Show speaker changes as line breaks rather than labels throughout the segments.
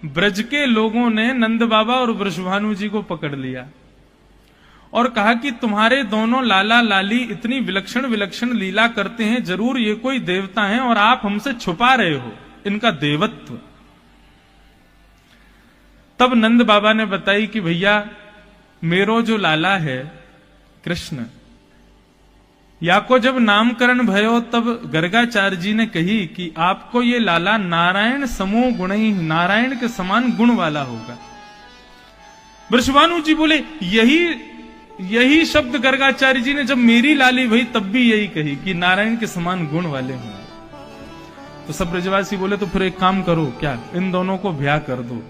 ब्रज के लोगों ने नंद बाबा और वृषभानु जी को पकड़ लिया और कहा कि तुम्हारे दोनों लाला लाली इतनी विलक्षण विलक्षण लीला करते हैं, जरूर ये कोई देवता हैं और आप हमसे छुपा रहे हो इनका देवत्व। तब नंद बाबा ने बताई कि भैया मेरो जो लाला है कृष्ण, या को जब नामकरण भयो तब गर्गाचार्य जी ने कही कि आपको ये लाला नारायण समो गुणी, नारायण के समान गुण वाला होगा। वृषभानु जी बोले यही शब्द गर्गाचार्य जी ने जब मेरी लाली भई तब भी यही कही कि नारायण के समान गुण वाले होंगे। तो सब ब्रजवासी बोले तो फिर एक काम करो, क्या इन दोनों को ब्याह कर दो।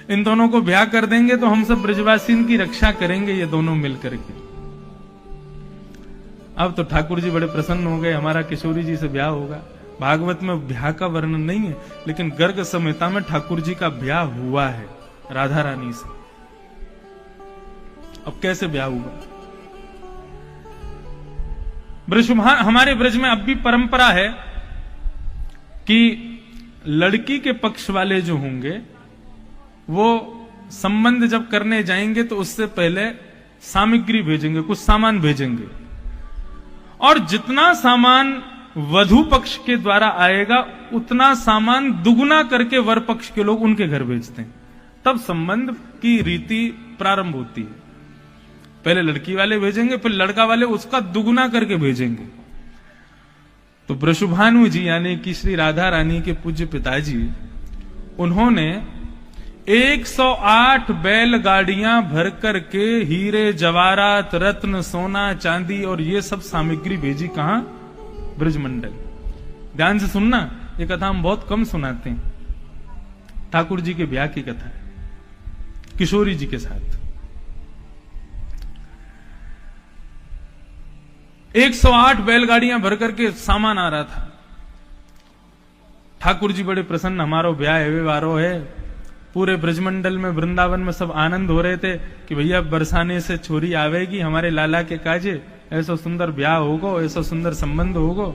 इन दोनों को ब्याह कर देंगे तो हम सब ब्रजवासी इनकी रक्षा करेंगे, ये दोनों मिलकर के। अब तो ठाकुर जी बड़े प्रसन्न हो गए, हमारा किशोरी जी से ब्याह होगा। भागवत में ब्याह का वर्णन नहीं है, लेकिन गर्ग संहिता में ठाकुर जी का ब्याह हुआ है राधा रानी से। अब कैसे ब्याह हुआ? हमारे ब्रज में अब भी परंपरा है कि लड़की के पक्ष वाले जो होंगे वो संबंध जब करने जाएंगे तो उससे पहले सामग्री भेजेंगे, कुछ सामान भेजेंगे, और जितना सामान वधु पक्ष के द्वारा आएगा उतना सामान दुगुना करके वर पक्ष के लोग उनके घर भेजते हैं। तब संबंध की रीति प्रारंभ होती है। पहले लड़की वाले भेजेंगे, फिर लड़का वाले उसका दुगुना करके भेजेंगे। तो वृषभानु जी यानी कि श्री राधा रानी के पूज्य पिताजी, उन्होंने 108 बैलगाड़ियां भर करके हीरे जवाहरात रत्न सोना चांदी और ये सब सामग्री भेजी। कहां? ब्रजमंडल। ध्यान से सुनना, ये कथा हम बहुत कम सुनाते हैं। ठाकुर जी के ब्याह की कथा है किशोरी जी के साथ। 108 बैलगाड़ियां भर करके सामान आ रहा था। ठाकुर जी बड़े प्रसन्न, हमारो ब्याह है वारो है। पूरे ब्रजमंडल में वृंदावन में सब आनंद हो रहे थे कि भैया बरसाने से छोरी आवेगी हमारे लाला के काजे, ऐसा सुंदर ब्याह होगो, ऐसा सुंदर संबंध होगो।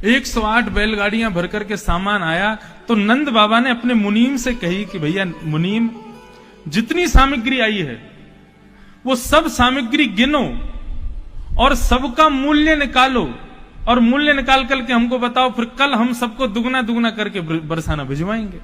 108 बैलगाड़ियां भर करके सामान आया तो नंद बाबा ने अपने मुनीम से कही कि भैया मुनीम, जितनी सामग्री आई है वो सब सामग्री गिनो और सबका मूल्य निकालो, और मूल्य निकाल करके हमको बताओ, फिर कल हम सबको दुगना दुगना करके बरसाना भिजवाएंगे।